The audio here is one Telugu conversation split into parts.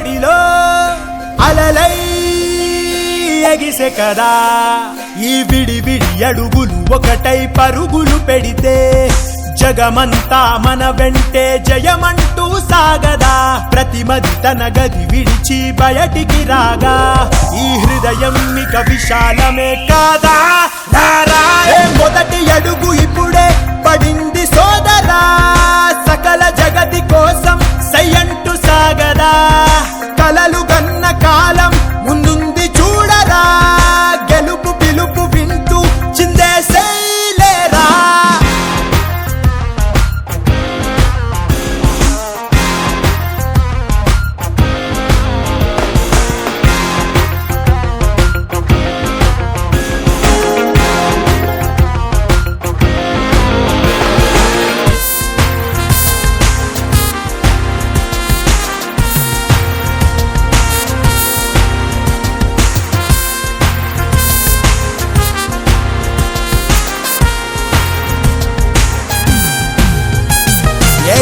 చీకటిలో అలలై ఎగిసే కదా ఈ విడి అడుగులు ఒకటై పరుగులు పెడితే జగమంతా మన వెంటే జయమంటూ సాగదా ప్రతిమది తన గది విడిచి బయటికి రాగా ఈ హృదయం ఇక విశాలమే కాదా మొదటి అడుగు ఇప్పుడే పడింది సోదరా సకల జగతి కోసం సయ్యంటూ సాగదా కలలు గన్న కాలం ముందుంది చూడరా గెలుపు పిలుపు వింటూ చిందేసేలేరా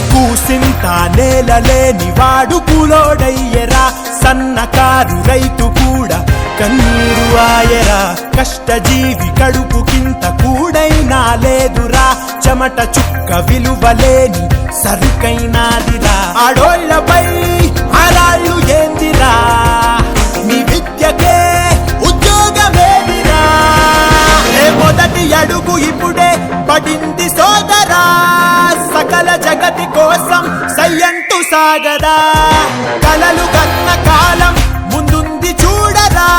కూసింత నేలలేని వాడు కూలోడయ్యరా సన్నకారు రైతు కూడా కన్నీరు ఆయరా కష్టజీవి కడుపుకింత కూడైనా లేదురా చెమట చుక్క విలువలేని సరుకైనాదిరా ఆడోళ్లపై ఆరాళ్ళు ఏందిరా నీ విద్యకే ఉద్యోగమేదిరా మొదటి అడుగు ఇప్పుడే పడింది సోదరా సకల జగతి కోసం సయ్యంటూ సాగదా కలలు కన్న కాలం ముందుంది చూడరా